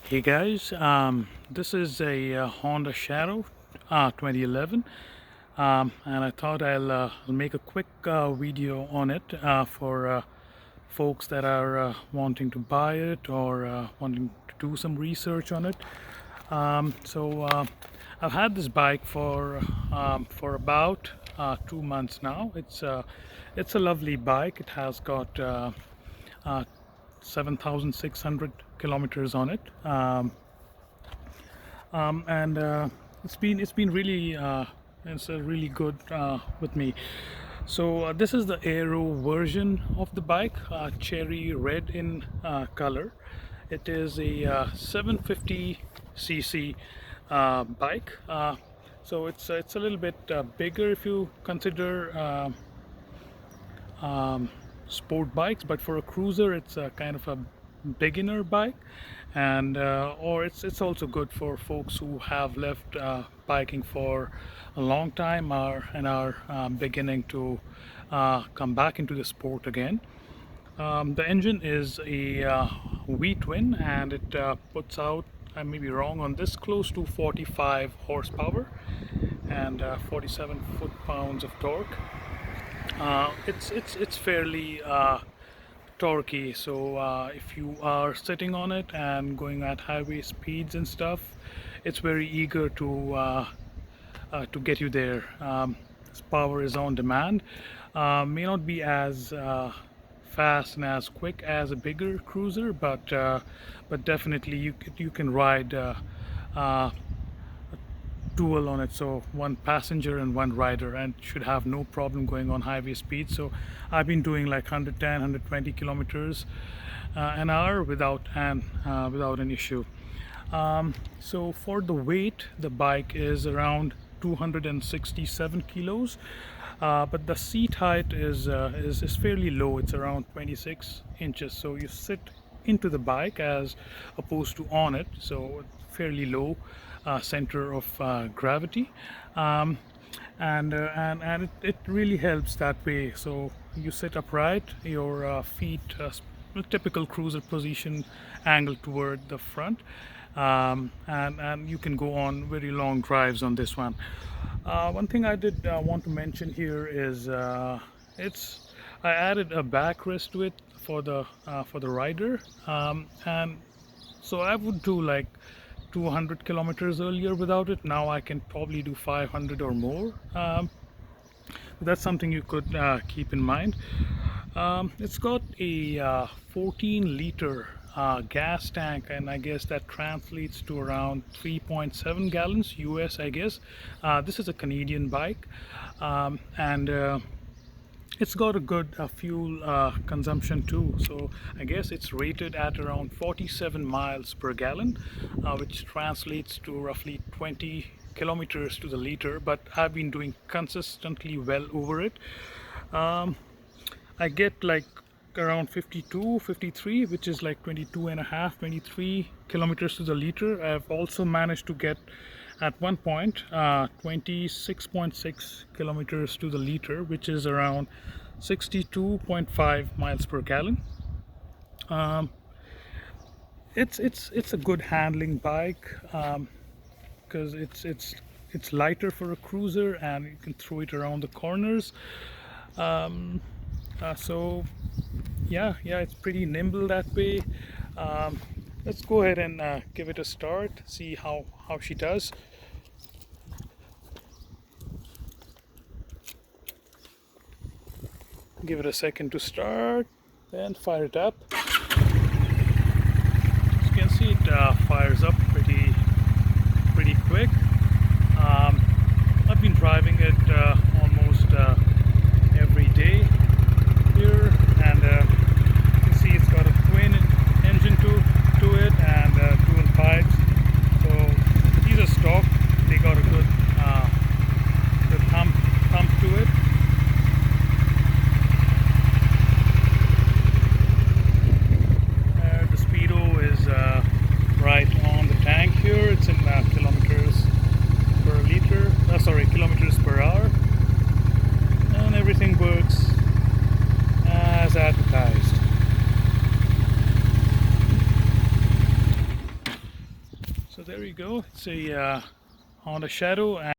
Hey guys, this is a Honda Shadow 2011, and I thought I'll make a quick video on it for folks that are wanting to buy it or wanting to do some research on it. I've had this bike for about 2 months now. It's a lovely bike. It has got uh, 7,600 kilometers on it, and it's been really it's really good with me. This is the Aero version of the bike, cherry red in color. It is a 750cc bike, so it's a little bit bigger if you consider sport bikes, but for a cruiser it's a kind of a beginner bike, and or it's also good for folks who have left biking for a long time and are beginning to come back into the sport again. The engine is a V-twin, and it puts out, I may be wrong on this, close to 45 horsepower and 47 foot-pounds of torque. It's fairly torquey, so if you are sitting on it and going at highway speeds and stuff, it's very eager to get you there. Its power is on demand. May not be as fast and as quick as a bigger cruiser, but definitely you can ride dual on it, so one passenger and one rider, and should have no problem going on highway speed. So I've been doing like 110 120 kilometers an hour without an issue. So for the weight, the bike is around 267 kilos, but the seat height is fairly low. It's around 26 inches, so you sit into the bike as opposed to on it, so fairly low center of gravity, and it really helps that way. So you sit upright, your feet typical cruiser position, angle toward the front, and you can go on very long drives on this one. One thing I did want to mention here is I added a backrest to it for the rider, and so I would do like 200 kilometers earlier without it. Now I can probably do 500 or more. That's something you could keep in mind. It's got a 14-liter gas tank, and I guess that translates to around 3.7 gallons US, I guess. This is a Canadian bike, and it's got a good fuel consumption too. So I guess it's rated at around 47 miles per gallon, which translates to roughly 20 kilometers to the liter, but I've been doing consistently well over it. I get like around 52 53, which is like 22 and a half, 23 kilometers to the liter. I've also managed to get at one point 26.6 kilometers to the liter, which is around 62.5 miles per gallon. It's a good handling bike, because it's lighter for a cruiser, and you can throw it around the corners. So yeah, it's pretty nimble that way. Let's go ahead and give it a start, see how she does. Give it a second to start, then fire it up. As you can see, it fires up pretty quick. I've been driving it almost every day here, and you can see it's got a twin engine to it, and dual pipes. So these are stock. They got a good thump to it. there you go. It's a Honda Shadow.